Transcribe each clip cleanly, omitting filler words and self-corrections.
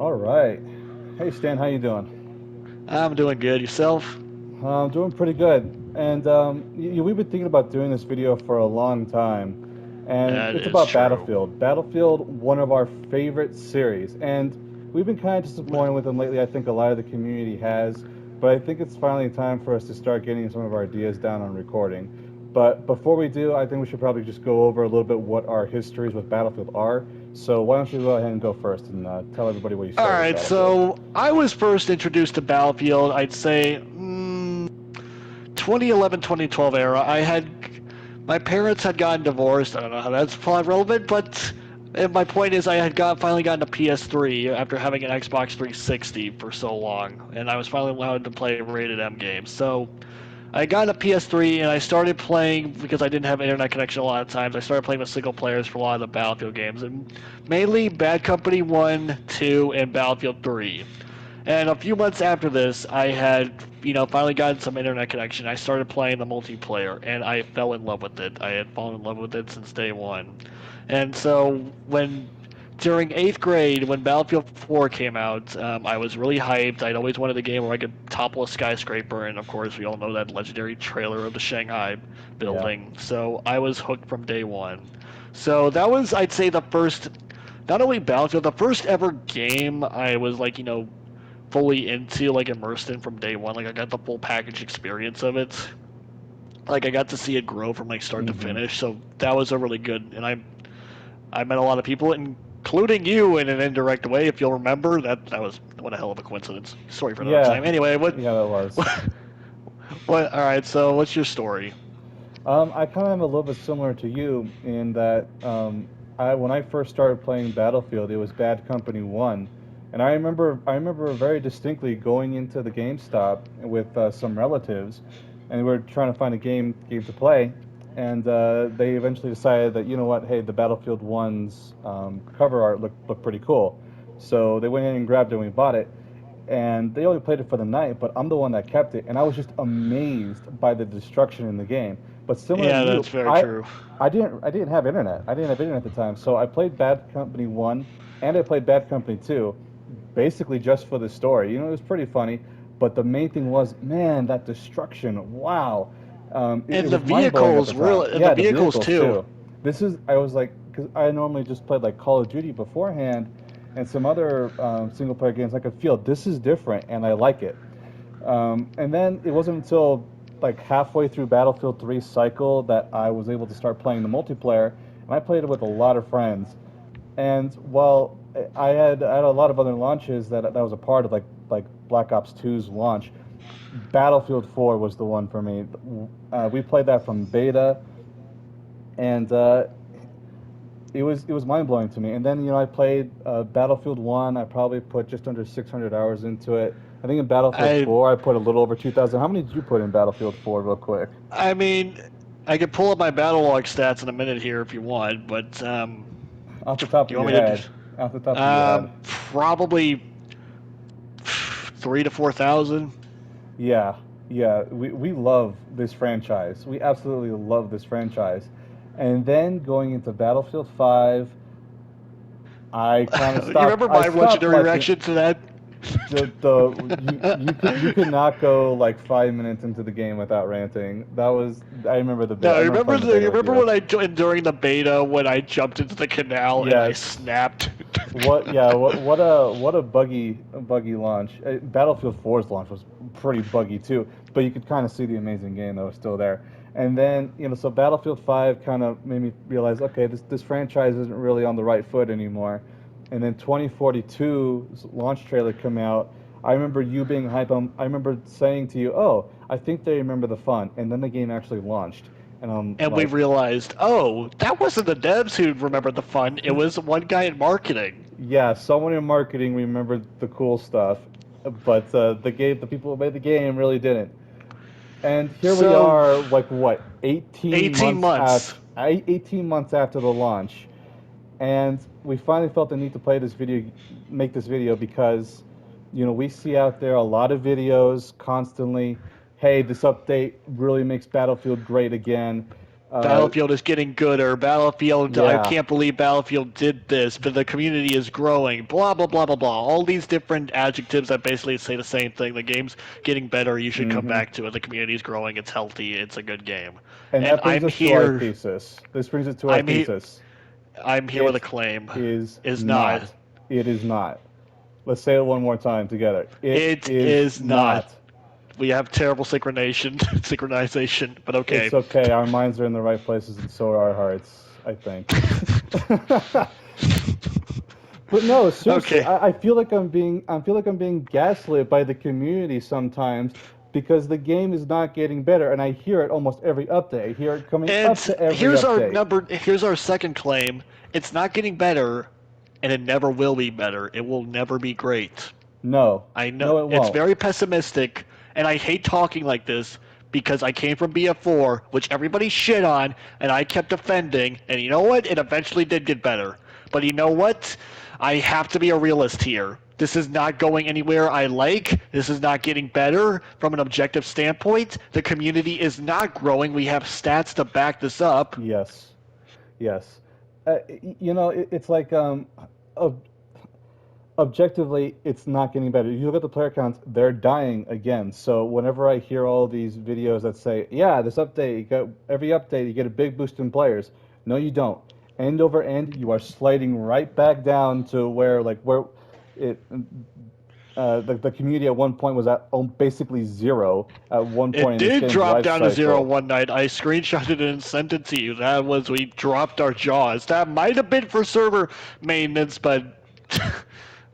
All right. Hey Stan, how you doing? I'm doing good. Yourself? I'm doing pretty good. And we've been thinking about doing this video for a long time, and That it's is about true. Battlefield. Battlefield, one of our favorite series, and we've been kind of disappointed with them lately. I think a lot of the community has, but I think it's finally time for us to start getting some of our ideas down on recording. But before we do, I think we should probably just go over a little bit what our histories with Battlefield are. So why don't you go ahead and go first and tell everybody where you All started with right, Battlefield? so I was first introduced to Battlefield, I'd say 2011, 2012 era. My parents had gotten divorced. I don't know how that's probably relevant, but my point is I had finally gotten a PS3 after having an Xbox 360 for so long, and I was finally allowed to play rated M games. So I got a PS3 and I started playing because I didn't have internet connection a lot of times. I started playing the single players for a lot of the Battlefield games, and mainly Bad Company 1, 2, and Battlefield 3. And a few months after this, I had, finally gotten some internet connection. I started playing the multiplayer, and I fell in love with it. I had fallen in love with it since day one. And so during eighth grade, when Battlefield 4 came out, I was really hyped. I'd always wanted a game where I could topple a skyscraper, and of course, we all know that legendary trailer of the Shanghai Yeah. building. So I was hooked from day one. So that was, I'd say, the first, not only Battlefield, the first ever game I was like, fully into, like immersed in from day one. Like I got the full package experience of it. Like I got to see it grow from like start to Hmm. finish. So that was a really good, and I met a lot of people, including you, in an indirect way. If you'll remember, that was what a hell of a coincidence. Story for another Yeah, time. Anyway, yeah, that was. what, what? All right. So, what's your story? I kind of am a little bit similar to you in that when I first started playing Battlefield, it was Bad Company 1, and I remember very distinctly going into the GameStop with some relatives, and we were trying to find a game to play, and they eventually decided that, you know what, hey, the Battlefield 1's cover art looked pretty cool, so they went in and grabbed it and we bought it, and they only played it for the night, but I'm the one that kept it, and I was just amazed by the destruction in the game. But similar to Yeah, you, that's very true. I didn't have internet. I didn't have internet at the time, so I played Bad Company 1 and I played Bad Company 2, basically just for the story. It was pretty funny, but the main thing was, man, that destruction! Wow, it And the was mind blowing at the vehicles, time. really, and the Yeah, the vehicles vehicles too. too. I was like, because I normally just played like Call of Duty beforehand, and some other single player games. I could feel this is different, and I like it. And then it wasn't until like halfway through Battlefield 3 cycle that I was able to start playing the multiplayer, and I played it with a lot of friends. And while I had a lot of other launches that was a part of, like Black Ops 2's launch, Battlefield 4 was the one for me. We played that from beta, and it was mind blowing to me. And then I played Battlefield 1. I probably put just under 600 hours into it. I think in Battlefield I, 4 I put a little over 2,000. How many did you put in Battlefield 4, real quick? I mean, I could pull up my battle log stats in a minute here if you want, but Off the top you of want your me to do? head. Off the top of your head. Probably 3 to 4 thousand. Yeah, yeah. We love this franchise. We absolutely love this franchise. And then going into Battlefield 5, I kind of You remember my stopped legendary liking reaction to that? you could not go like 5 minutes into the game without ranting. That was I remember the bit. No, I remember playing the you beta with remember you. when during the beta when I jumped into the canal and I Yes. snapped? What? Yeah. What a buggy launch. Battlefield 4's launch was pretty buggy too, but you could kind of see the amazing game that was still there. And then so Battlefield 5 kind of made me realize, okay, this franchise isn't really on the right foot anymore. And then 2042's launch trailer came out. I remember you being hype. I remember saying to you, "Oh, I think they remember the fun." And then the game actually launched, and I'm And we like, realized, oh, that wasn't the devs who remembered the fun. It was one guy in marketing. yeah, someone in marketing remembered the cool stuff, but the people who made the game really didn't. And here we So, are, like what, 18 18 months months. 18 months after the launch, and we finally felt the need to make this video because, we see out there a lot of videos constantly. Hey, this update really makes Battlefield great again. Battlefield is getting gooder. Battlefield, I Yeah. can't believe Battlefield did this, but the community is growing. Blah, blah, blah, blah, blah. All these different adjectives that basically say the same thing. The game's getting better. You should come Hmm. back to it. The community is growing. It's healthy. It's a good game. And And that brings us to our thesis. This brings it to our I'm here. thesis. I'm here with a It claim. is Is not. not. It is not. Let's say it one more time together. It is not. We have terrible synchronization, but okay. It's okay. Our minds are in the right places, and so are our hearts, I think. But no, seriously, Okay. I feel like I'm being gaslit by the community sometimes because the game is not getting better, and I hear it almost every update. I hear it coming And up to every here's update. here's our second claim. It's not getting better, and it never will be better. It will never be great. No, I know no, it it's won't. very pessimistic, and I hate talking like this because I came from BF4, which everybody shit on, and I kept defending, and you know what? It eventually did get better. But you know what? I have to be a realist here. This is not going anywhere I like. This is not getting better from an objective standpoint. The community is not growing. We have stats to back this up. Yes, yes. It's like ob- objectively, it's not getting better. You look at the player counts; they're dying again. So whenever I hear all these videos that say, "Yeah, this update, every update, you get a big boost in players," no, you don't. End over end, you are sliding right back down to where it. The community at one point was at basically zero at one It point in this did game's drop life down to zero cycle. one night. I screenshotted it and sent it to you. That was, we dropped our jaws. That might have been for server maintenance, but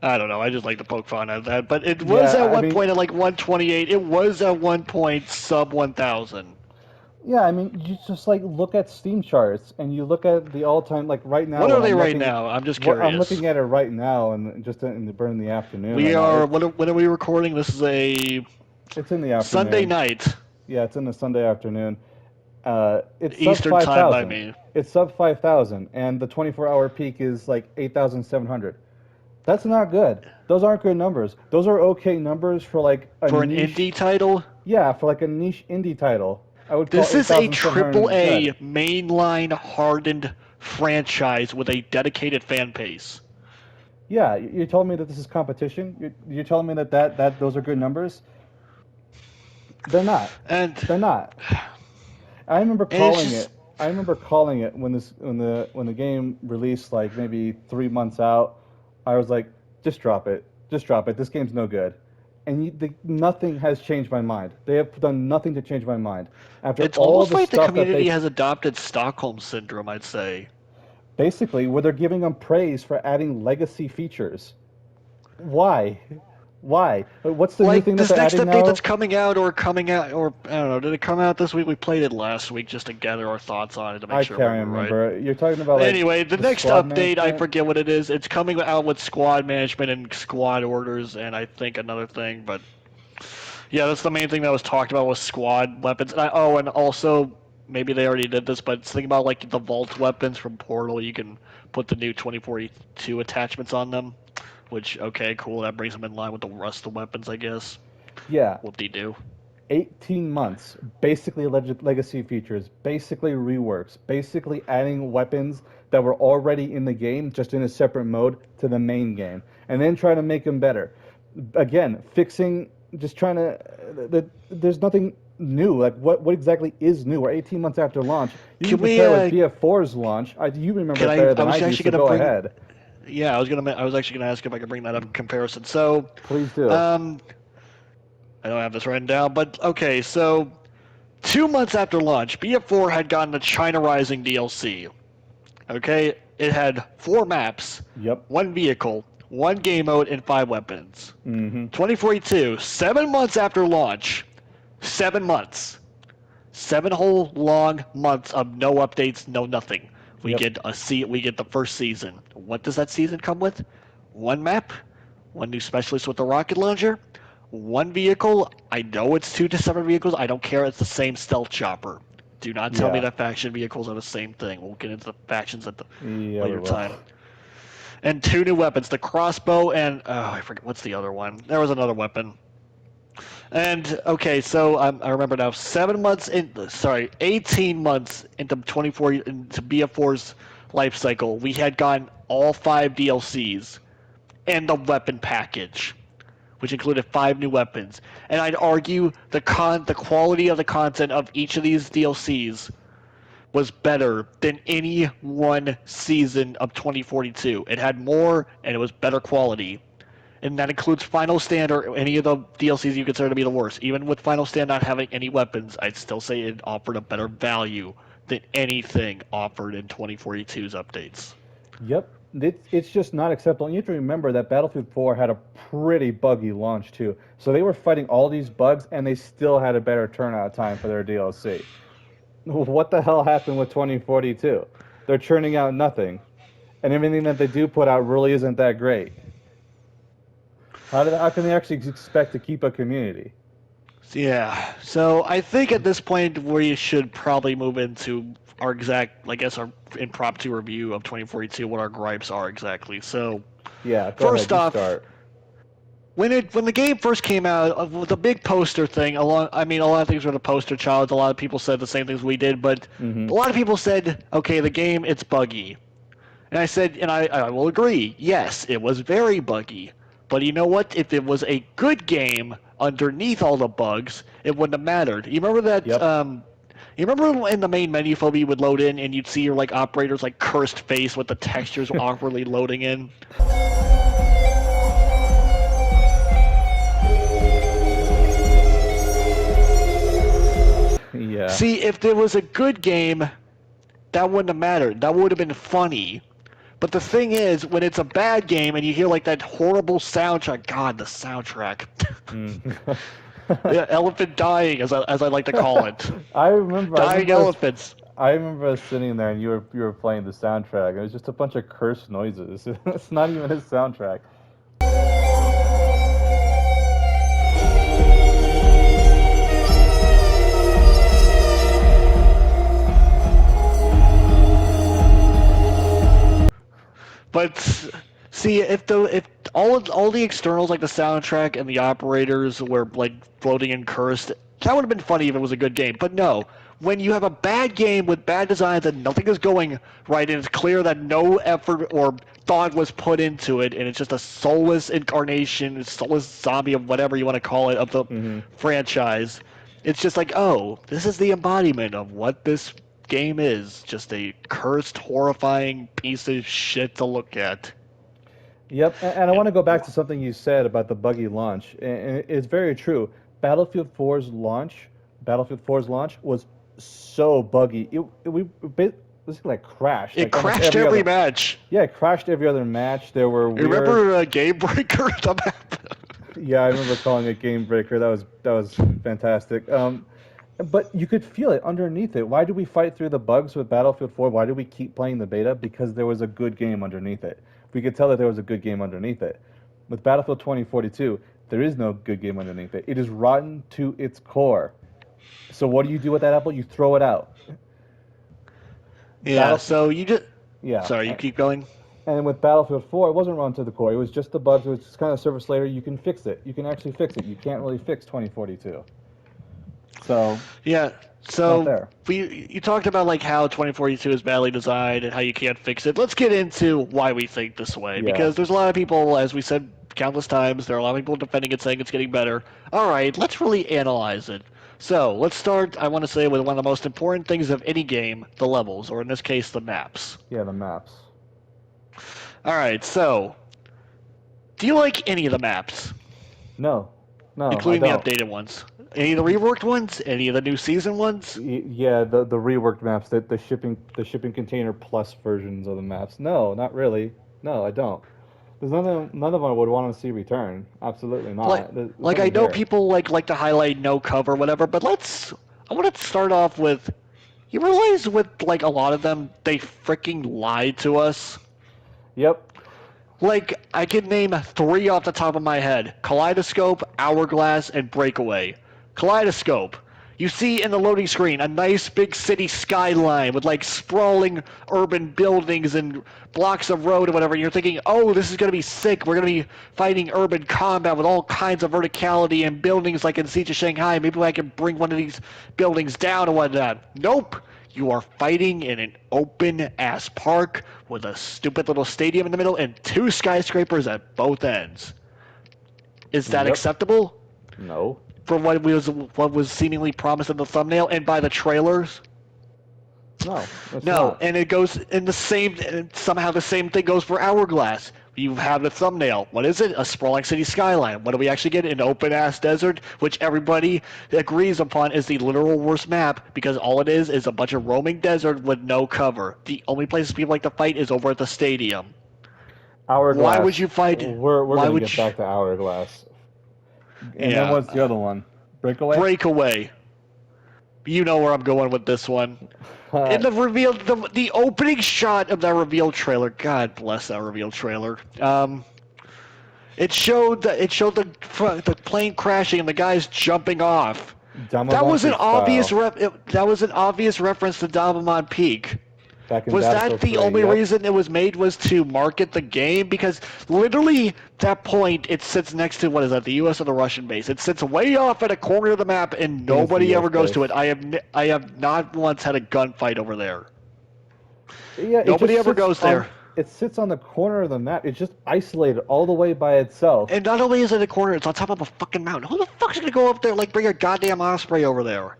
I don't know. I just like to poke fun at that. But it was Yeah, at I one mean, point at like 128. It was at one point sub 1,000. yeah, I mean, you just like look at Steam charts and you look at the all-time like right now What are when they I'm right looking, now? I'm just what I'm curious. looking at it right now and just in the burn in the afternoon right We now. are. When are we recording? This is a It's in the Sunday afternoon. night, Yeah, it's in the Sunday afternoon. It's sub Eastern time by 5,000. me. It's sub 5,000, and the 24-hour peak is like 8,700. That's not good. Those aren't good numbers. Those are okay numbers for like a For an niche. indie title, Yeah, for like a niche indie title, I would call this is a 8,700 triple A good. mainline hardened franchise with a dedicated fan base. Yeah, you're telling me that this is competition. You're telling me that those are good numbers. They're not. And They're not. I remember and it's calling just it. I remember calling it when the game released like maybe 3 months out. I was like, just drop it. Just drop it. This game's no good. And nothing has changed my mind. They have done nothing to change my mind. After it's all almost the like the stuff that community they has adopted Stockholm syndrome, I'd say. basically where they're giving them praise for adding legacy features. Why? Why? What's the new Like thing that this they're next adding update now? that's coming out, or I don't know, did it come out this week? We played it last week just to gather our thoughts on it to make I sure we can't were right. remember. You're talking about like Anyway, the the next squad update, I management? forget what it is. It's coming out with squad management and squad orders, and I think another thing. But yeah, that's the main thing that was talked about was squad weapons. And also maybe they already did this, but think about like the vault weapons from Portal. You can put the new 2042 attachments on them. Which, okay, cool. That brings them in line with the rest of the weapons, I guess. Yeah, Whoop de do. 18 months, basically legacy features, basically reworks, basically adding weapons that were already in the game, just in a separate mode, to the main game, and then trying to make them better. Again, fixing, just trying to. There's nothing new. Like, what exactly is new? We're 18 months after launch. You Can can we? compare it with BF4's launch. You remember Can it better I than was I do, actually so gonna go bring. ahead. Yeah, I was actually gonna ask if I could bring that up in comparison. So, Please do. um, I don't have this written down, but okay. So, 2 months after launch, BF4 had gotten the China Rising DLC. Okay, it had 4 maps, Yep. 1 vehicle, 1 game mode, and 5 weapons. Mm-hmm. 2042, 7 months after launch, 7 months. 7 whole long months of no updates, no nothing. We Yep. get we get the first season. What does that season come with? 1 map, 1 new specialist with the rocket launcher, 1 vehicle. I know it's 2 to 7 vehicles. I don't care. It's the same stealth chopper. Do not tell me Yeah. that faction vehicles are the same thing. We'll get into the factions at the Yeah, we later will. time. And 2 new weapons: the crossbow and I forget what's the other one. There was another weapon. And okay, so I remember now. 18 months into 24 into BF4's life cycle, we had gotten all 5 DLCs and the weapon package, which included 5 new weapons. And I'd argue the quality of the content of each of these DLCs was better than any one season of 2042. It had more and it was better quality. And that includes Final Stand or any of the DLCs you consider to be the worst. Even with Final Stand not having any weapons, I'd still say it offered a better value than anything offered in 2042's updates. Yep. It's just not acceptable. And you have to remember that Battlefield 4 had a pretty buggy launch, too. So they were fighting all these bugs, and they still had a better turnout time for their DLC. What the hell happened with 2042? They're churning out nothing. And everything that they do put out really isn't that great. How can they actually expect to keep a community? Yeah, so I think at this point we should probably move into our exact, I guess, our impromptu review of 2042, what our gripes are exactly. So, Yeah, go first ahead, you off, start. when the game first came out, the big poster thing, a lot of things were the poster child. A lot of people said the same things we did, but a lot of people said, okay, the game, it's buggy. And I said, and I will agree, yes, it was very buggy. But you know what? If it was a good game underneath all the bugs, it wouldn't have mattered. You remember that? Yep. You remember in the main menu, Phoebe would load in, and you'd see your like operator's like cursed face with the textures awkwardly loading in. Yeah. See, if there was a good game, that wouldn't have mattered. That would have been funny. But the thing is, when it's a bad game and you hear like that horrible soundtrack, God, the soundtrack. Yeah, elephant dying, as I like to call it. I remember Dying elephants. I remember us sitting there and you were playing the soundtrack. It was just a bunch of cursed noises. It's not even his soundtrack. But see, if all the externals like the soundtrack and the operators were like floating and cursed, that would have been funny if it was a good game. But no, when you have a bad game with bad designs and nothing is going right, and it's clear that no effort or thought was put into it, and it's just a soulless incarnation, a soulless zombie of whatever you want to call it of the franchise, it's just like, oh, this is the embodiment of what this game is, just a cursed, horrifying piece of shit to look at. Yep, and I want to go back to something you said about the buggy launch. And it's very true. Battlefield 4's launch was so buggy. We basically like crashed. It like almost crashed every other, match. Yeah, it crashed every other match. There were weird. Remember Game Breaker? The map? Yeah, I remember calling it Game Breaker. That was fantastic. But you could feel it underneath it. Why did we fight through the bugs with Battlefield 4? Why did we keep playing the beta? Because there was a good game underneath it. We could tell that there was a good game underneath it. With Battlefield 2042, there is no good game underneath it. It is rotten to its core. So what do you do with that apple? You throw it out. Yeah, so you just... Yeah. Sorry, you keep going? And with Battlefield 4, it wasn't rotten to the core. It was just the bugs. It was just kind of surface layer. You can fix it. You can actually fix it. You can't really fix 2042. So yeah, so you talked about like how 2042 is badly designed and how you can't fix it. Let's get into why we think this way, because there's a lot of people, as we said countless times, there are a lot of people defending it, saying it's getting better. All right, let's really analyze it. So let's start, I want to say, with one of the most important things of any game, the levels, or in this case, the maps. Yeah, the maps. All right, so do you like any of the maps? No, including the updated ones. Any of the reworked ones? Any of the new season ones? Yeah, the reworked maps, the shipping container plus versions of the maps. No, not really. No, I don't. There's none of them I would want to see return. Absolutely not. Like I know people like to highlight no cover, whatever, but I want to start off with, you realize with like a lot of them, they freaking lied to us? Yep. Like, I can name 3 off the top of my head. Kaleidoscope, Hourglass, and Breakaway. Kaleidoscope. You see in the loading screen a nice big city skyline with like sprawling urban buildings and blocks of road or whatever. And you're thinking, oh, this is going to be sick. We're going to be fighting urban combat with all kinds of verticality and buildings like in Siege of Shanghai. Maybe I can bring one of these buildings down or whatnot. Nope. You are fighting in an open-ass park with a stupid little stadium in the middle and 2 skyscrapers at both ends. Is that Yep. acceptable? No. From what was seemingly promised in the thumbnail and by the trailers? No. It's No, not. and it goes in the same. Somehow the same thing goes for Hourglass. You have the thumbnail. What is it? A sprawling city skyline. What do we actually get? An open-ass desert, which everybody agrees upon is the literal worst map because all it is a bunch of roaming desert with no cover. The only places people like to fight is over at the stadium. Hourglass. Why would you fight? We're why gonna would get you, back to Hourglass. And Yeah. then what's the other one? Breakaway? Breakaway. You know where I'm going with this one. In the reveal, the opening shot of that reveal trailer. God bless that reveal trailer. It showed the plane crashing and the guys jumping off. That was an obvious that was an obvious reference to Diamond Peak. Back in Was that Battlefield the 3, only yep. reason it was made was to market the game? Because literally that point it sits next to what is that, the U.S. or the Russian base? It sits way off at a corner of the map and nobody ever goes to it. I have not once had a gunfight over there. Yeah, Nobody ever goes there. It sits on the corner of the map. It's just isolated all the way by itself. And not only is it a corner, it's on top of a fucking mountain. Who the fuck's gonna go up there like bring a goddamn Osprey over there?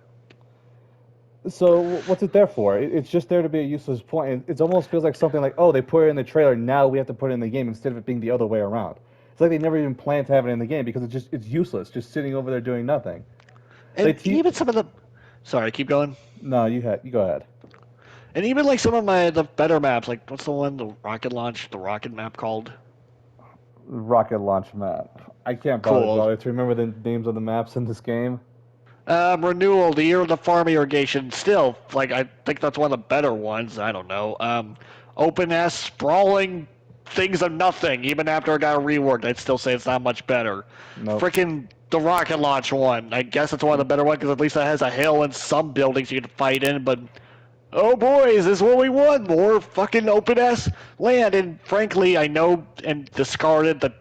So what's it there for? It's just there to be a useless point. It almost feels like something like, oh, they put it in the trailer, now we have to put it in the game instead of it being the other way around. It's like they never even planned to have it in the game because it's useless, just sitting over there doing nothing. And even some of the... Sorry, keep going. No, you go ahead. And even like some of the better maps, like what's the one, the rocket map called? Rocket launch map. I can't bother to remember the names of the maps in this game. Renewal, the year of the farm irrigation. Still, like I think that's one of the better ones. I don't know. Open-ass, sprawling things of nothing. Even after it got reworked, I'd still say it's not much better. Nope. Frickin' the rocket launch one. I guess it's one of the better ones because at least it has a hill and some buildings you can fight in. But oh boys, this is what we want. More fucking open-ass land. And frankly, I know and discarded the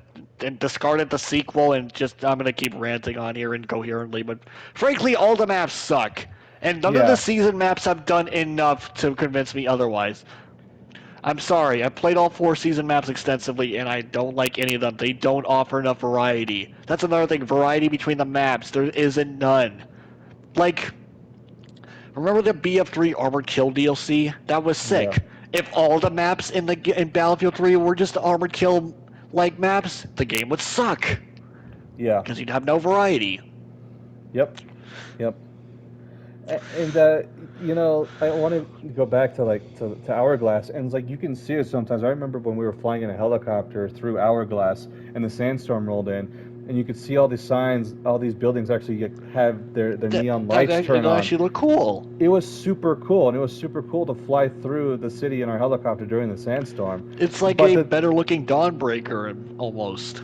sequel and just I'm gonna keep ranting on here incoherently, but frankly all the maps suck. And none of the season maps have done enough to convince me otherwise. I'm sorry, I played all 4 season maps extensively and I don't like any of them. They don't offer enough variety. That's another thing, variety between the maps. There isn't none. Like, remember the BF3 Armored Kill DLC? That was sick. Yeah. If all the maps in Battlefield 3 were just Armored Kill like maps, the game would suck. Yeah. Because you'd have no variety. Yep. And you know, I want to go back to to Hourglass, and it's like you can see it sometimes. I remember when we were flying in a helicopter through Hourglass, and the sandstorm rolled in, and you could see all these signs, all these buildings actually have their neon lights turn on. That actually look cool. It was super cool, and it was super cool to fly through the city in our helicopter during the sandstorm. It's like a better-looking Dawnbreaker, almost.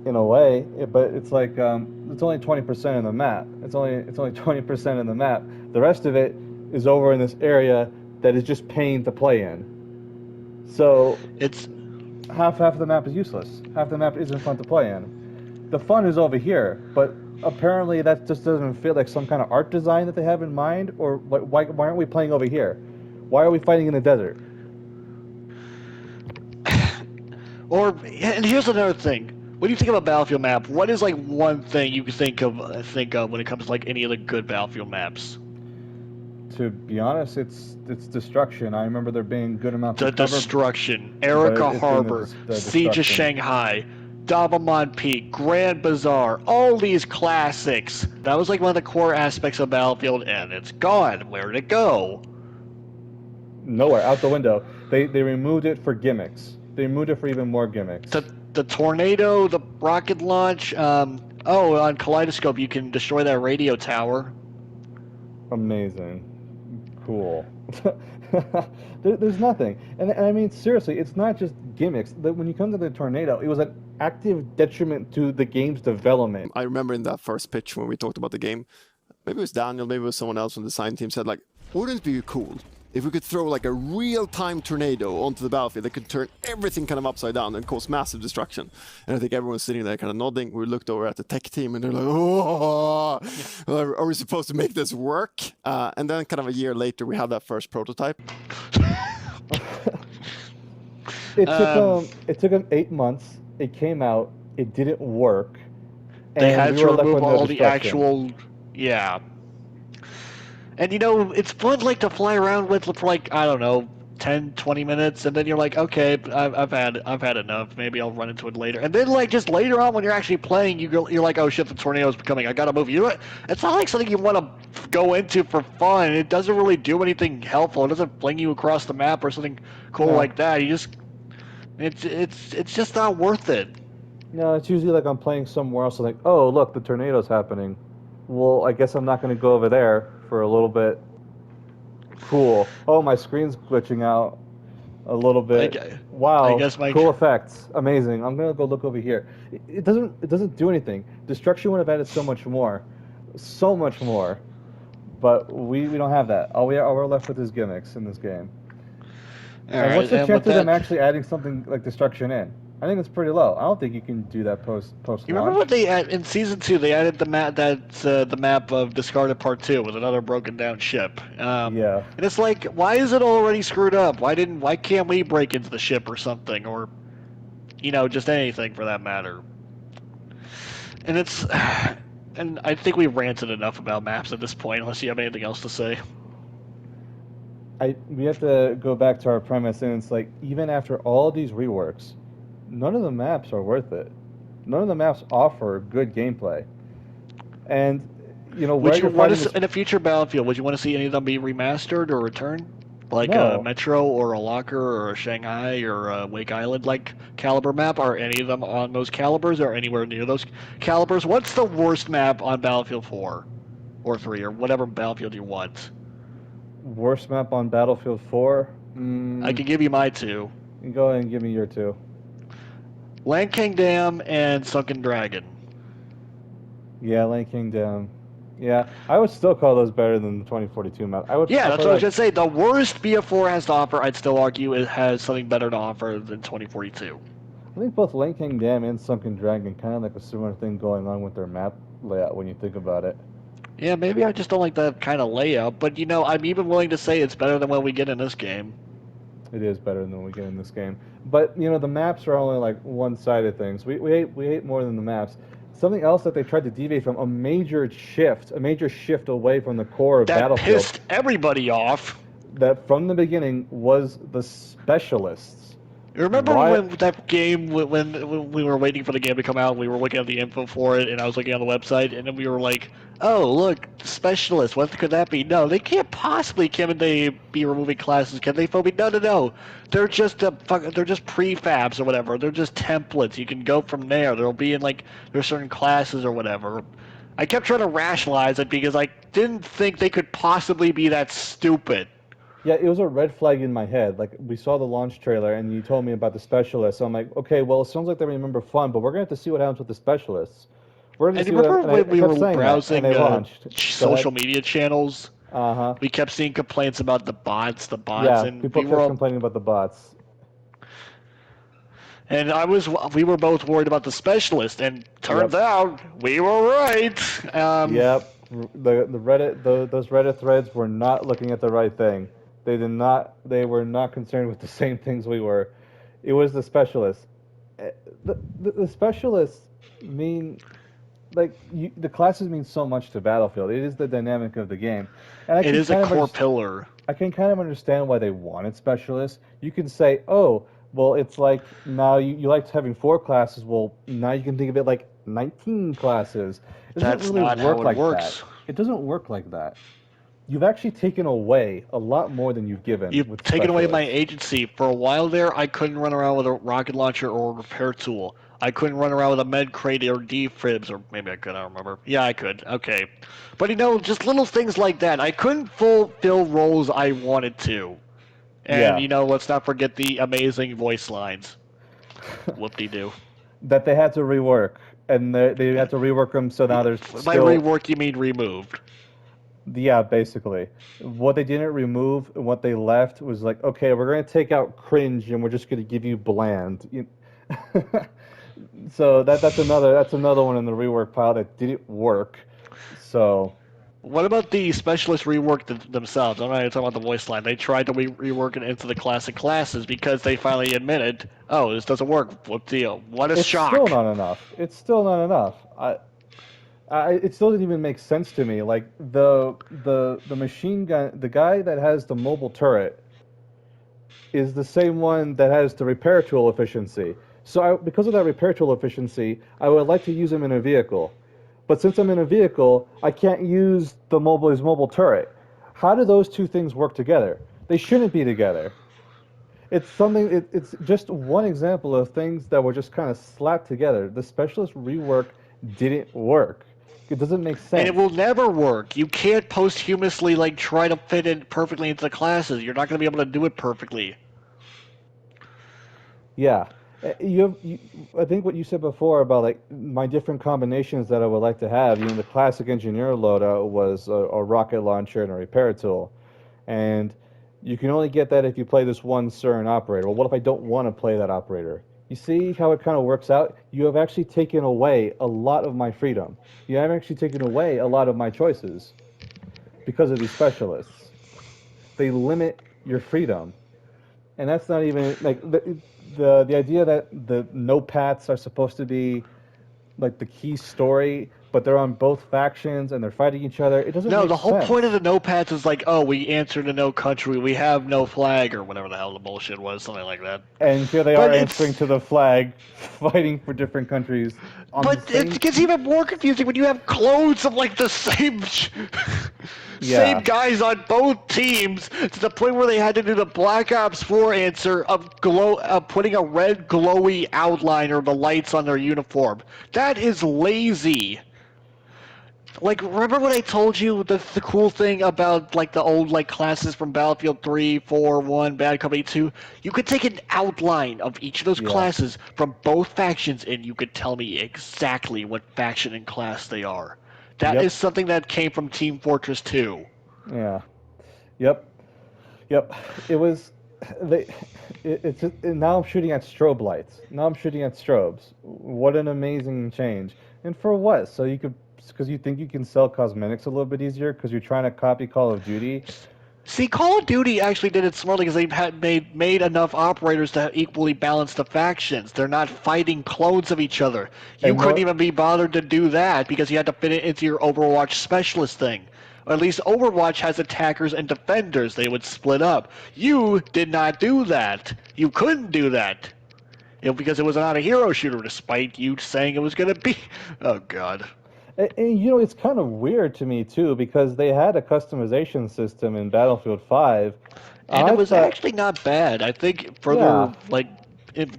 In a way, but it's like it's only 20% of the map. It's only 20% of the map. The rest of it is over in this area that is just pain to play in. So it's half of the map is useless. Half the map isn't fun to play in. The fun is over here, but apparently that just doesn't feel like some kind of art design that they have in mind. Or why aren't we playing over here? Why are we fighting in the desert? And here's another thing. When you think of a Battlefield map, what is like one thing you think of when it comes to like any of the good Battlefield maps? To be honest, it's destruction. I remember there being good amounts of destruction, Erica Harbor, Siege of Shanghai, Dabamon Peak, Grand Bazaar, all these classics. That was like one of the core aspects of Battlefield, and it's gone. Where'd it go? Nowhere, out the window. They removed it for gimmicks. They removed it for even more gimmicks. The tornado, the rocket launch. On Kaleidoscope you can destroy that radio tower. Amazing. Cool. There's nothing. And I mean, seriously, it's not just gimmicks. When you come to the tornado, it was an active detriment to the game's development. I remember in that first pitch when we talked about the game, maybe it was Daniel, maybe it was someone else from the design team said like, wouldn't it be cool if we could throw like a real-time tornado onto the battlefield that could turn everything kind of upside down and cause massive destruction? And I think everyone's sitting there kind of nodding. We looked over at the tech team and they're like, oh, are we supposed to make this work? And then kind of a year later, we had that first prototype. It took them 8 months. It came out. It didn't work. They and had we to were left remove with no all the destruction. actual, yeah. And you know, it's fun like to fly around with for like, I don't know, 10, 20 minutes, and then you're like, okay, I've had enough. Maybe I'll run into it later. And then like just later on when you're actually playing, you're like, oh shit, the tornado's coming. I gotta move. You know what? It's not like something you want to go into for fun. It doesn't really do anything helpful. It doesn't fling you across the map or something cool like that. You just, it's just not worth it. No, it's usually like I'm playing somewhere else. Like, oh look, the tornado's happening. Well, I guess I'm not going to go over there for a little bit. Cool. Oh, my screen's glitching out a little bit. Wow. I guess cool effects. Amazing. I'm gonna go look over here. It doesn't do anything. Destruction would have added so much more. But we don't have that. All we're left with is gimmicks in this game. And what's the chance of them actually adding something like destruction in? I think it's pretty low. I don't think you can do that post launch. You remember what they added in season 2? They added the map the map of Discarded Part 2 with another broken down ship. Yeah. And it's like, why is it already screwed up? Why can't we break into the ship or something, or just anything for that matter? And and I think we've ranted enough about maps at this point. Unless you have anything else to say. We have to go back to our premise, and it's like even after all these reworks, none of the maps are worth it. None of the maps offer good gameplay. And would you want to in a future Battlefield? Would you want to see any of them be remastered or returned, like a Metro or a Locker or a Shanghai or a Wake Island like caliber map? Are any of them on those calibers or anywhere near those calibers? What's the worst map on Battlefield 4 or 3 or whatever Battlefield you want? Worst map on Battlefield 4? I can give you my 2. You can go ahead and give me your 2. Land King Dam and Sunken Dragon. Yeah, Land King Dam. Yeah, I would still call those better than the 2042 map. That's what I was going to say. The worst BF4 has to offer, I'd still argue it has something better to offer than 2042. I think both Land King Dam and Sunken Dragon kind of like a similar thing going on with their map layout when you think about it. Yeah, maybe I just don't like that kind of layout, but I'm even willing to say it's better than what we get in this game. It is better than what we get in this game. But, the maps are only like one-sided things. We hate more than the maps. Something else that they tried to deviate from, a major shift away from the core of Battlefield. That pissed everybody off. That from the beginning was the specialists. Remember when that game, when we were waiting for the game to come out, we were looking at the info for it, and I was looking on the website, and then we were like, oh, look, specialists, what could that be? No, they can't possibly, can they be removing classes? Can they phobia? No. They're just they're just prefabs or whatever. They're just templates. You can go from there. There'll be in there's certain classes or whatever. I kept trying to rationalize it because I didn't think they could possibly be that stupid. Yeah, it was a red flag in my head. Like, we saw the launch trailer, and you told me about the specialists. So I'm like, okay, well, it sounds like they remember fun, but we're going to have to see what happens with the specialists. We're going to see remember when we were browsing social media media channels? Uh-huh. We kept seeing complaints about the bots, yeah, and people kept complaining about the bots. And we were both worried about the specialist, and turns out we were right. Yep. The Reddit, those Reddit threads were not looking at the right thing. They were not concerned with the same things we were. It was the specialists. The specialists mean, the classes mean so much to Battlefield. It is the dynamic of the game. And it is a core pillar. I can kind of understand why they wanted specialists. You can say, oh, well, it's like, now you liked having 4 classes. Well, now you can think of it like 19 classes. That's not how it works. It doesn't work like that. You've actually taken away a lot more than you've given. You've taken away my agency. For a while there, I couldn't run around with a rocket launcher or a repair tool. I couldn't run around with a med crate or defibs, or maybe I could, I don't remember. Yeah, I could. Okay. But just little things like that. I couldn't fulfill roles I wanted to. And, let's not forget the amazing voice lines. Whoop-de-doo. That they had to rework. And they had to rework them, so now there's By rework, you mean removed. Yeah, basically. What they didn't remove and what they left was like, okay, we're going to take out cringe and we're just going to give you bland. So that's another one in the rework pile that didn't work. So What about the specialist rework themselves? I'm not even talking about the voice line. They tried to rework it into the classic classes because they finally admitted, oh, this doesn't work. What deal? What a it's still shock! not enough. It's still not enough. It still doesn't even make sense to me. Like the machine gun, the guy that has the mobile turret is the same one that has the repair tool efficiency. So because of that repair tool efficiency, I would like to use him in a vehicle. But since I'm in a vehicle, I can't use his mobile turret. How do those two things work together? They shouldn't be together. It's just one example of things that were just kind of slapped together. The specialist rework didn't work. It doesn't make And it sense. will never work. You can't posthumously like try to fit it perfectly into the classes. You're not going to be able to do it perfectly. Yeah. I think what you said before about like my different combinations that I would like to have. The classic engineer loadout was a rocket launcher and a repair tool, and you can only get that if you play this one certain operator. Well, what if I don't want to play that operator? You see how it kind of works out? You have actually taken away a lot of my freedom. You have actually taken away a lot of my choices because of these specialists. They limit your freedom, and that's not even like the idea that the no paths are supposed to be like the key story, but they're on both factions and they're fighting each other. It doesn't No, make the whole point of sense. the no pads is like, oh, we answer to no country, we have no flag, or whatever the hell the bullshit was, something like that. And here they are But answering it's to the flag, fighting for different countries on the But same. it gets even more confusing when you have clones of like the same same Yeah. guys on both teams to the point where they had to do the Black Ops 4 answer of putting a red glowy outline or the lights on their uniform. That is lazy. Like, remember what I told you? The cool thing about like the old like classes from Battlefield 3, 4, 1, Bad Company 2. You could take an outline of each of those Yeah. classes from both factions, and you could tell me exactly what faction and class they are. That is Yep. something that came from Team Fortress 2. Yeah. Yep. Yep. It was. They. Now I'm shooting at strobe lights. Now I'm shooting at strobes. What an amazing change! And for what? So you could, because you think you can sell cosmetics a little bit easier because you're trying to copy Call of Duty. See, Call of Duty actually did it smartly because they had made enough operators to equally balance the factions. They're not fighting clones of each other. You And couldn't no, even be bothered to do that because you had to fit it into your Overwatch specialist thing. Or at least Overwatch has attackers and defenders. They would split up. You did not do that. You couldn't do that. Because it was not a hero shooter, despite you saying it was going to be. Oh, God. and it's kind of weird to me too because they had a customization system in Battlefield 5. And it I was thought, actually not bad. I think yeah. further like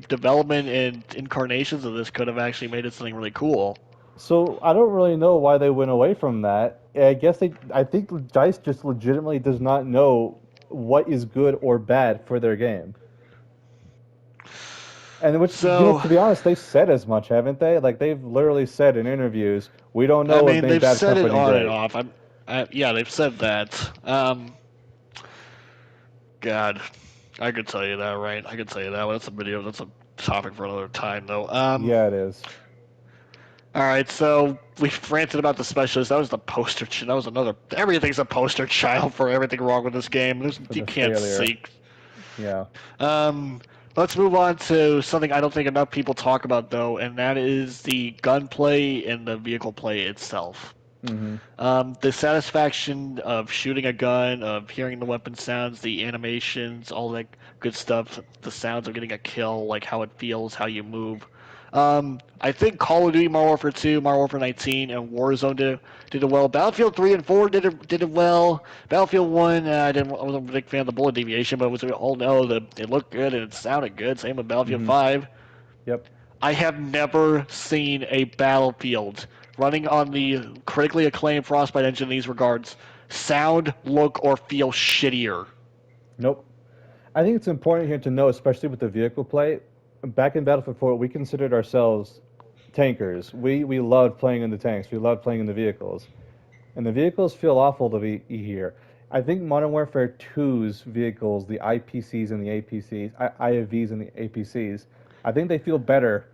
development and incarnations of this could have actually made it something really cool. So I don't really know why they went away from that. I think Dice just legitimately does not know what is good or bad for their game. And which, So, to be honest, they've said as much, haven't they? Like they've literally said in interviews, we don't I know what mean, made they've Bad said it Company on and great. off. Yeah, they've said that. God, I could tell you that, right? I could tell you that. That's a video. That's a topic for another time, though. Yeah, it is. All right, so we ranted about the specialist. That was the poster. That was another. Everything's a poster child for everything wrong with this game. For You the can't failure. see. Yeah. Um, let's move on to something I don't think enough people talk about, though, and that is the gunplay and the vehicle play itself. Mm-hmm. The satisfaction of shooting a gun, of hearing the weapon sounds, the animations, all that good stuff, the sounds of getting a kill, like how it feels, how you move. I think Call of Duty, Modern Warfare 2, Modern Warfare 19, and Warzone did it well. Battlefield 3 and 4 did it well. Battlefield 1, I wasn't a big fan of the bullet deviation, but it was all no, it looked good and it sounded good. Same with Battlefield Mm-hmm. 5. Yep. I have never seen a Battlefield running on the critically acclaimed Frostbite engine in these regards sound, look, or feel shittier. Nope. I think it's important here to know, especially with the vehicle play. Back in Battlefield 4, we considered ourselves tankers. We loved playing in the tanks. We loved playing in the vehicles. and the vehicles feel awful to be here. I think Modern Warfare 2's vehicles, the IPCs and the APCs, IFVs and the APCs, I think they feel better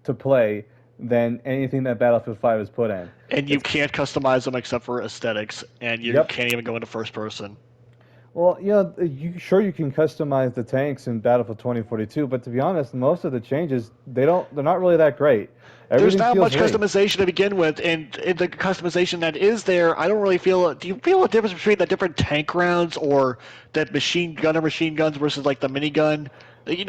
to play than anything that Battlefield 5 has put in. And you It's can't customize them except for aesthetics, and you Yep. can't even go into first person. Well, you can customize the tanks in Battlefield 2042, but to be honest, most of the changes they're not really that great. There's Everything not feels much great. customization to begin with, and in the customization that is there, I don't really feel. Do you feel a difference between the different tank rounds or that machine guns versus like the minigun?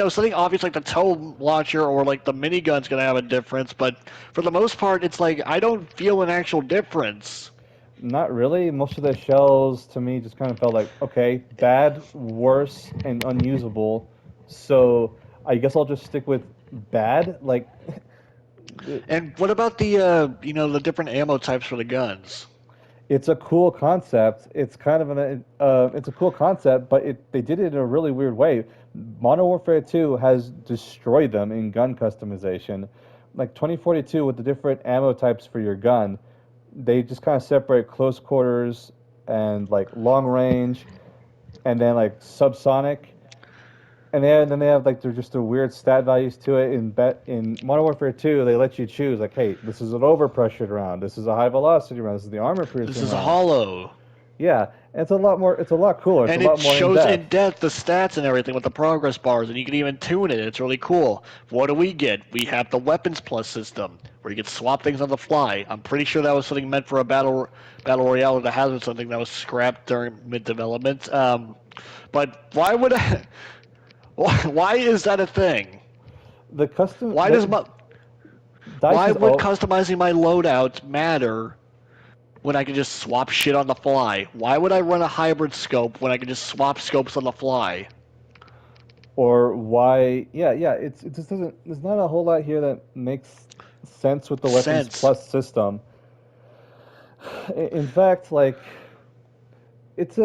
Something obvious like the tow launcher or like the minigun's gonna have a difference, but for the most part, it's like I don't feel an actual difference. Not really. Most of the shells to me just kind of felt like, okay, bad, worse, and unusable. So I guess I'll just stick with bad. Like, And what about the different ammo types for the guns? it's a cool concept. It's kind of it's a cool concept, but they did it in a really weird way. Modern Warfare 2 has destroyed them in gun customization. Like 2042 with the different ammo types for your gun, they just kind of separate close quarters and like long range, and then like subsonic, and then they have like they're just the weird stat values to it. In Modern Warfare 2, they let you choose like, hey, this is an overpressured round, this is a high velocity round, this is the armor This piercing is a round. hollow. Yeah, and it's a lot more. It's a lot cooler. It's And a it lot more in shows in depth. depth the stats and everything with the progress bars, and you can even tune it. It's really cool. What do we get? We have the Weapons Plus system, where you can swap things on the fly. I'm pretty sure that was something meant for a battle royale, or that has been something that was scrapped during mid development. But why would I? Why is that a thing? The custom Why does my dice Why is would all. customizing my loadout matter when I can just swap shit on the fly? Why would I run a hybrid scope when I can just swap scopes on the fly? Or why? Yeah. It just doesn't. There's not a whole lot here that makes sense with the weapons Sense. plus system. In fact, like it's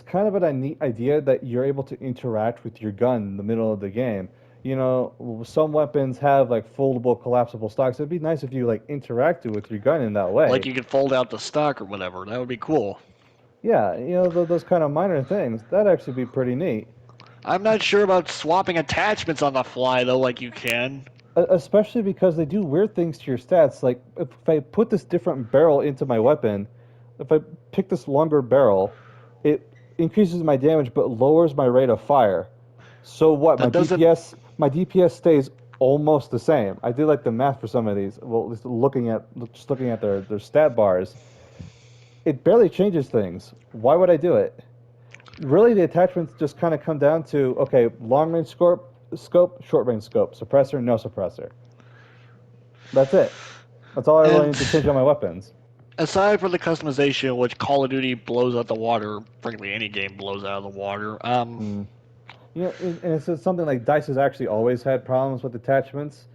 kind of a neat idea that you're able to interact with your gun in the middle of the game. Some weapons have like foldable, collapsible stocks. It'd be nice if you like interacted with your gun in that way. Like you could fold out the stock or whatever. That would be cool. Yeah, those kind of minor things. That'd actually be pretty neat. I'm not sure about swapping attachments on the fly though, like you can. Especially because they do weird things to your stats. Like if I put this different barrel into my weapon, if I pick this longer barrel, it increases my damage but lowers my rate of fire. So what? That doesn't. My DPS stays almost the same. I did like the math for some of these. Well, just looking at their stat bars, it barely changes things. Why would I do it? Really, the attachments just kind of come down to, okay, long range scope, short range scope, suppressor, no suppressor. That's it. That's all I really And need to change on my weapons. aside from the customization, which Call of Duty blows out the water, frankly any game blows out of the water. And it's just something like DICE has actually always had problems with attachments.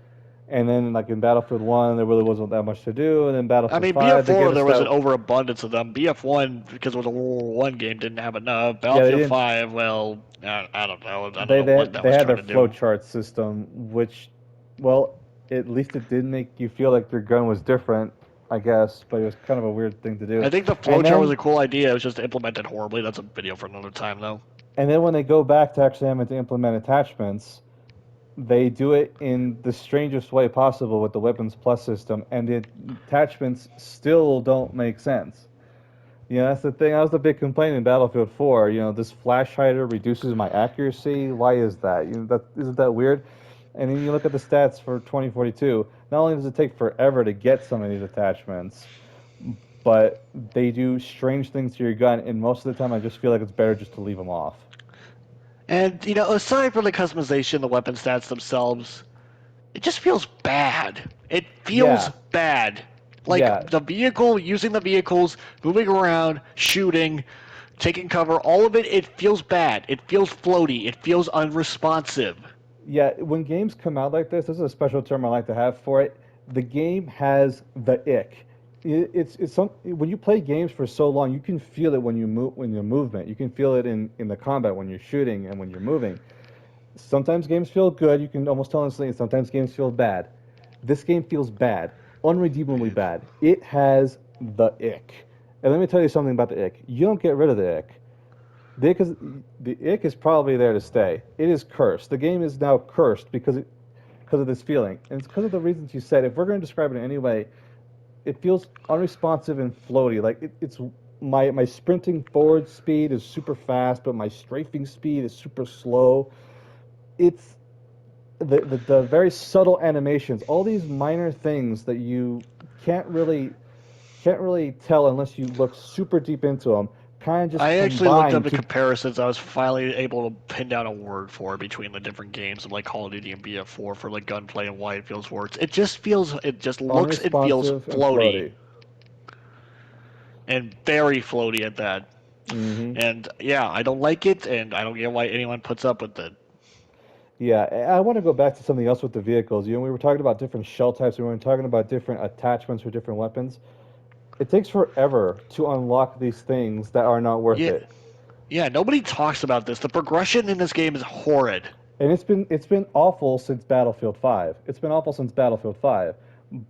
And then, like in Battlefield 1, there really wasn't that much to do. And then I Battlefield mean, 5, they gave BF4 us there was that. an overabundance of them. BF1 because it was a World War One game didn't have enough. Yeah, they Battlefield didn't. 5, well, I don't know. I don't They, know they, what that they was had trying their to do. flowchart system, which, well, at least it did make you feel like your gun was different, I guess. But it was kind of a weird thing to do. I think the And flowchart was then, a cool idea. It was just implemented horribly. That's a video for another time, though. and then when they go back to actually having to implement attachments, they do it in the strangest way possible with the Weapons Plus system, and the attachments still don't make sense. That's the thing. That was the big complaint in Battlefield 4. This flash hider reduces my accuracy. Why is that? Isn't that weird? And then you look at the stats for 2042. Not only does it take forever to get some of these attachments, but they do strange things to your gun, and most of the time I just feel like it's better just to leave them off. And, aside from the customization, the weapon stats themselves, it just feels bad. It feels Yeah. bad. Like, Yeah. using the vehicles, moving around, shooting, taking cover, all of it, it feels bad. It feels floaty. It feels unresponsive. Yeah, when games come out like this is a special term I like to have for it. The game has the ick. When you play games for so long, you can feel it when you move, when your movement. You can feel it in the combat when you're shooting and when you're moving. Sometimes games feel good. You can almost tell instantly. Sometimes games feel bad. This game feels bad, unredeemably bad. It has the ick, And let me tell you something about the ick. You don't get rid of the ick. The ick is probably there to stay. It is cursed. The game is now cursed because of this feeling, and it's because of the reasons you said. If we're going to describe it in any way, it feels unresponsive and floaty. Like it's my sprinting forward speed is super fast, but my strafing speed is super slow. It's the very subtle animations, all these minor things that you can't really can't really tell unless you look super deep into them. Kind of just I actually looked up combine the to. comparisons. I was finally able to pin down a word for it between the different games of like Call of Duty and BF4 for like gunplay and why it feels worse. It just looks and feels Unresponsive and floaty floaty. and very floaty at that. Hmm. And yeah, I don't like it, and I don't get why anyone puts up with it. Yeah, I want to go back to something else with the vehicles. We were talking about different shell types. We were talking about different attachments for different weapons. It takes forever to unlock these things that are not worth Yeah, it. yeah. Nobody talks about this. The progression in this game is horrid. And it's been awful since Battlefield 5. It's been awful since Battlefield 5.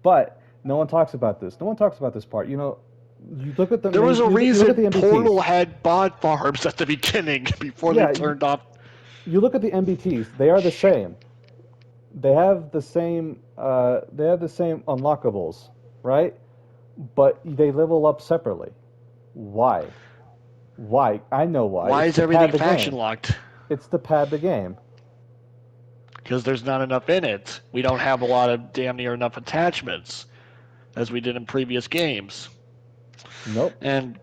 But no one talks about this. No one talks about this part. You look at the There was a you look at the reason Portal MBTs. had bot farms at the beginning before they Yeah, turned off. you look at the MBTs. They are the Shit. same. They have the same. They have the same unlockables, right? But they level up separately. Why? Why? I know why. Why It's is to pad everything the faction game. locked? It's to pad the game. Because there's not enough in it. We don't have a lot of damn near enough attachments as we did in previous games. Nope. And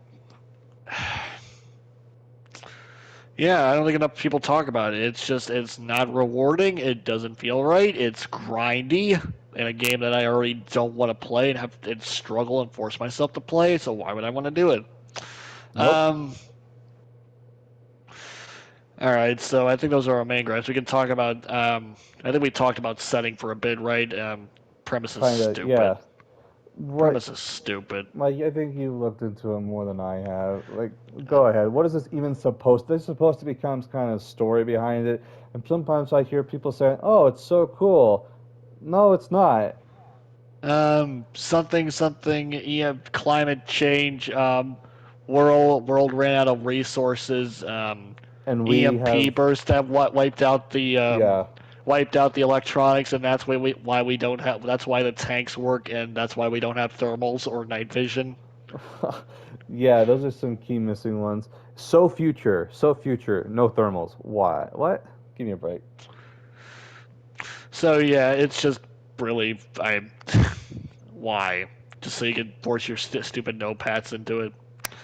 yeah, I don't think enough people talk about it. It's not rewarding. It doesn't feel right. It's grindy in a game that I already don't want to play and struggle and force myself to play. So why would I want to do it? Nope. All right, so I think those are our main gripes. We can talk about. I think we talked about setting for a bit, right? Premise is Kinda. stupid. Yeah. Right. Premise is stupid. Mike, I think you looked into it more than I have. Like, go ahead. What is this even supposed? This is supposed to become kind of story behind it. And sometimes I hear people saying, "Oh, it's so cool." No, it's not. Something. Yeah, climate change. World ran out of resources. And we EMP have, burst that yeah. wiped out the electronics, and that's why we don't have. That's why the tanks work, and that's why we don't have thermals or night vision. Yeah, those are some key missing ones. So future, no thermals. Why? What? Give me a break. So yeah, it's just really why just so you can force your stupid notepads into it.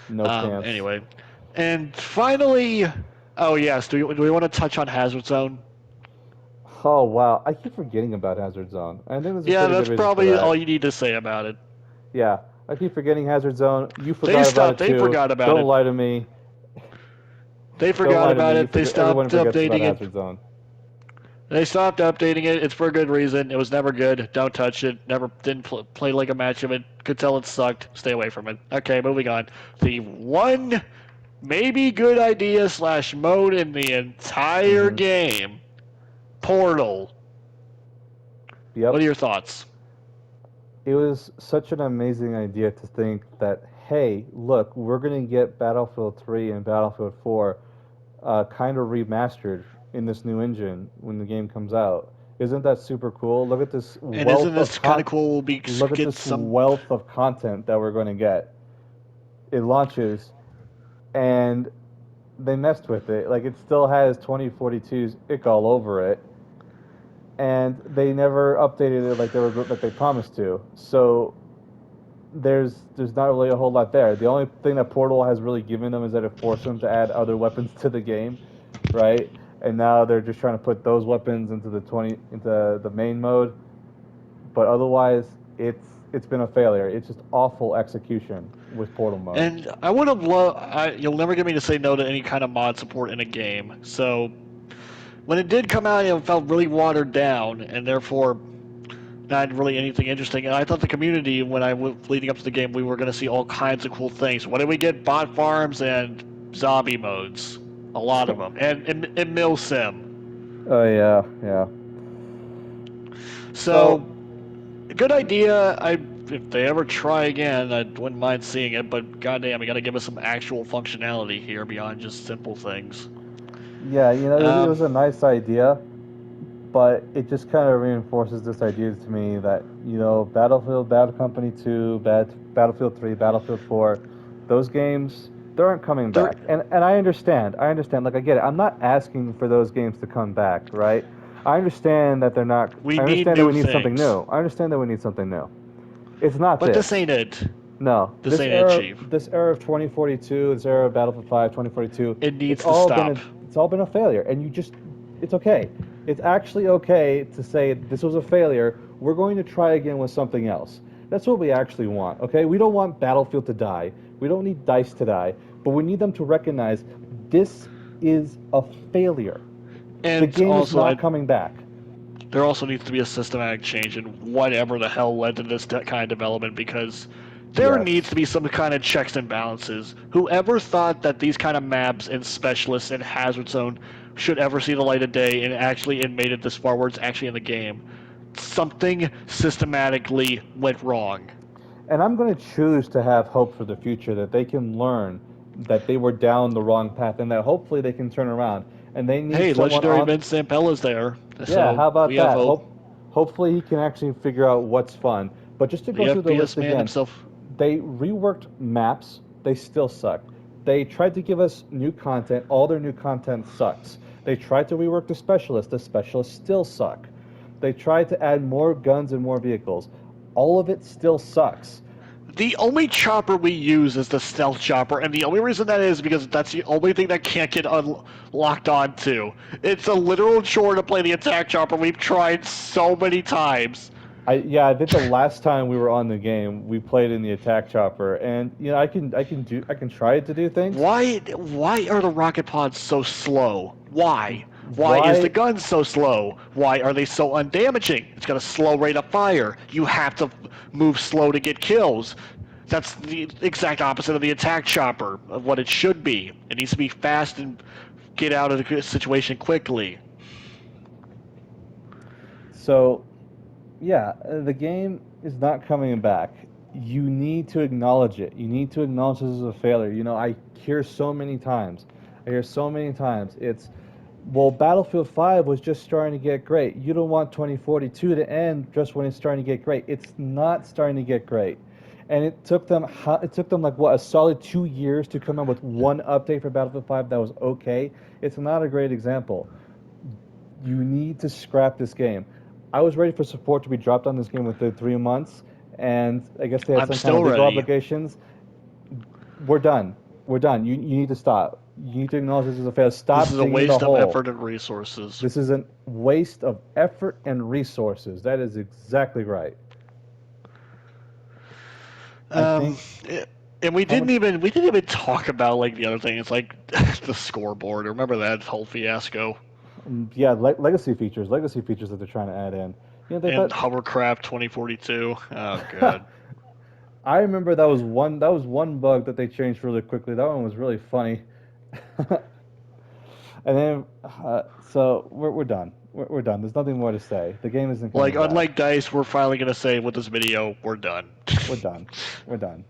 No chance. Anyway, and finally, oh yes, do we want to touch on Hazard Zone? Oh wow, I keep forgetting about Hazard Zone. I think there's a Yeah, pretty that's good reason for probably all that. you need to say about it. Yeah, I keep forgetting Hazard Zone. You forgot about it They too. forgot about Don't it. lie to me. They Don't forgot lie to about me. You it. They forget. Everyone stopped forgets about updating it. Hazard Zone. They stopped updating it. It's for a good reason. It was never good. Don't touch it. Never didn't play like a match of it. Could tell it sucked. Stay away from it. Okay, moving on. The one maybe good idea / mode in the entire Hmm. game, Portal. What Yep. are your thoughts? It was such an amazing idea to think that, hey, look, we're gonna get Battlefield 3 and Battlefield 4, kind of remastered in this new engine when the game comes out. Isn't that super cool? Look at this And isn't wealth of this kind of cool? We look at get this some. wealth of content that we're going to get. It launches, and they messed with it. Like, it still has 2042's ick all over it, and they never updated it like they promised to. So there's not really a whole lot there. The only thing that Portal has really given them is that it forced them to add other weapons to the game, right? And now they're just trying to put those weapons into the main mode. But otherwise, it's been a failure. It's just awful execution with Portal mode. And I would have loved. You'll never get me to say no to any kind of mod support in a game. So when it did come out, it felt really watered down, and therefore not really anything interesting. And I thought the community, when I was leading up to the game, we were going to see all kinds of cool things. What did we get? Bot farms and zombie modes, a lot of them, and mill sim. Oh yeah, yeah. So good idea. if they ever try again, I wouldn't mind seeing it. But goddamn, you got to give us some actual functionality here beyond just simple things. Yeah, you know, it Um, was a nice idea, but it just kind of reinforces this idea to me that, you know, Battlefield, Bad Company 2, Battlefield 3, Battlefield 4, those games, they aren't coming they're back. And I understand. Like, I get it. I'm not asking for those games to come back, right? I understand that they're not. we I need understand that new we need something things, new. I understand that we need something new. It's not but this this. ain't it. No, This ain't it, Chief. this era of 2042, this era of Battlefield 5, 2042, It needs to stop. it's all been a failure, and it's okay. It's actually okay to say this was a failure. We're going to try again with something else. That's what we actually want. Okay, we don't want Battlefield to die. We don't need DICE to die, but we need them to recognize this is a failure. And The game is also, not coming back. there also needs to be a systematic change in whatever the hell led to this kind of development, because there Yes. needs to be some kind of checks and balances. Whoever thought that these kind of maps and specialists and hazard zone should ever see the light of day and actually it made it this far where it's actually in the game, something systematically went wrong. And I'm going to choose to have hope for the future that they can learn that they were down the wrong path and that hopefully they can turn around. And they need Hey, someone legendary on. Vince Zampella's there. Yeah, So how about we have that? hope. Hopefully he can actually figure out what's fun. But just to The go through the FPS list man again, himself. they reworked maps. They still suck. They tried to give us new content. All their new content sucks. They tried to rework the specialists. The specialists still suck. They tried to add more guns and more vehicles. All of it still sucks. The only chopper we use is the stealth chopper, and the only reason that is because that's the only thing that can't get locked onto. It's a literal chore to play the attack chopper. We've tried so many times. I think the last time we were on the game, we played in the attack chopper, and you know I can try to do things. Why are the rocket pods so slow? Why is the gun so slow? Why are they so undamaging? It's got a slow rate of fire. You have to move slow to get kills. That's the exact opposite of the attack chopper, of what it should be. It needs to be fast and get out of the situation quickly. So, yeah, the game is not coming back. You need to acknowledge it. You need to acknowledge this is a failure. You know, I hear so many times. It's, well, Battlefield 5 was just starting to get great. You don't want 2042 to end just when it's starting to get great. It's not starting to get great. And it took them like what, a solid 2 years to come out with one update for Battlefield 5 that was okay. It's not a great example. You need to scrap this game. I was ready for support to be dropped on this game within 3 months, and I guess they had some kind of legal obligations. We're done. You need to stop. You need to acknowledge this is a failure. Stop. This is a waste of effort and resources. This is a waste of effort and resources. That is exactly right. And we didn't even talk about like the other thing. It's like the scoreboard. Remember that whole fiasco? Yeah, legacy features that they're trying to add in. You know, and Hovercraft 2042. Oh god. I remember that was one bug that they changed really quickly. That one was really funny. And then, so we're done. We're done. There's nothing more to say. The game isn't coming back. Unlike DICE, we're finally gonna say with this video, we're done. We're done.